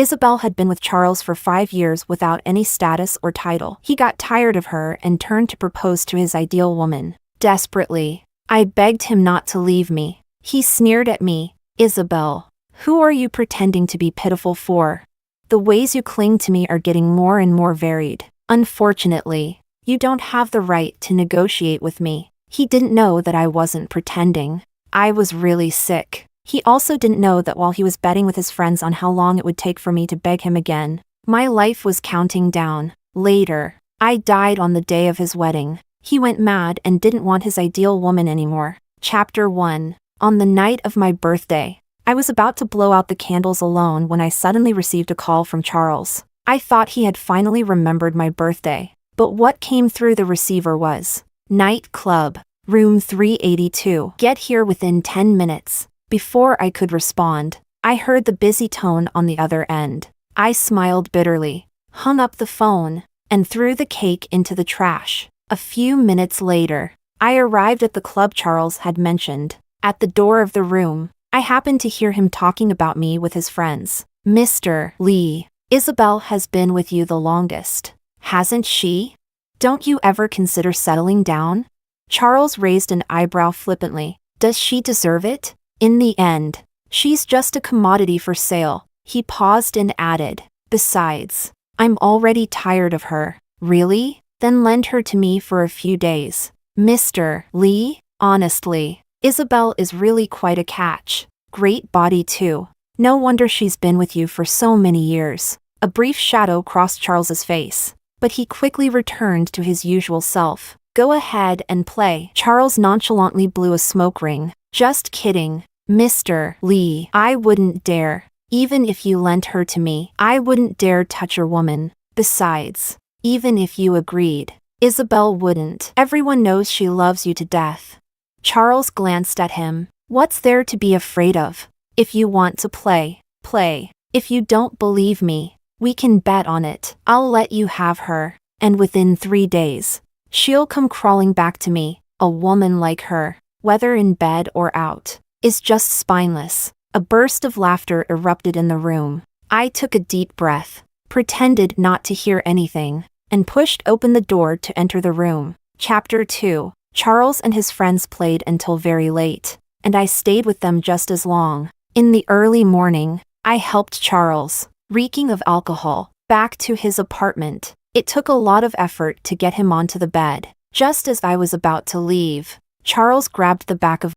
Isabel had been with Charles for 5 years without any status or title. He got tired of her and turned to propose to his ideal woman. Desperately, I begged him not to leave me. He sneered at me. Isabel, who are you pretending to be pitiful for? The ways you cling to me are getting more and more varied. Unfortunately, you don't have the right to negotiate with me. He didn't know that I wasn't pretending. I was really sick. He also didn't know that while he was betting with his friends on how long it would take for me to beg him again, my life was counting down. Later, I died on the day of his wedding. He went mad and didn't want his ideal woman anymore. Chapter 1. On the night of my birthday, I was about to blow out the candles alone when I suddenly received a call from Charles. I thought he had finally remembered my birthday, but what came through the receiver was, "Night Club, room 382. Get here within 10 minutes. Before I could respond, I heard the busy tone on the other end. I smiled bitterly, hung up the phone, and threw the cake into the trash. A few minutes later, I arrived at the club Charles had mentioned. At the door of the room, I happened to hear him talking about me with his friends. "Mr. Lee, Isabel has been with you the longest, hasn't she? Don't you ever consider settling down?" Charles raised an eyebrow flippantly. "Does she deserve it? In the end, she's just a commodity for sale." He paused and added, "Besides, I'm already tired of her." "Really? Then lend her to me for a few days." "Mr. Lee, honestly, Isabel is really quite a catch. Great body too. No wonder she's been with you for so many years." A brief shadow crossed Charles's face, but he quickly returned to his usual self. "Go ahead and play." Charles nonchalantly blew a smoke ring. "Just kidding, Mr. Lee. I wouldn't dare. Even if you lent her to me, I wouldn't dare touch your woman. Besides, even if you agreed, Isabel wouldn't. Everyone knows she loves you to death." Charles glanced at him. "What's there to be afraid of? If you want to play, play. If you don't believe me, we can bet on it. I'll let you have her, and within 3 days, she'll come crawling back to me. A woman like her, whether in bed or out, is just spineless." A burst of laughter erupted in the room. I took a deep breath, pretended not to hear anything, and pushed open the door to enter the room. Chapter 2. Charles and his friends played until very late, and I stayed with them just as long. In the early morning, I helped Charles, reeking of alcohol, back to his apartment. It took a lot of effort to get him onto the bed. Just as I was about to leave, Charles grabbed the back of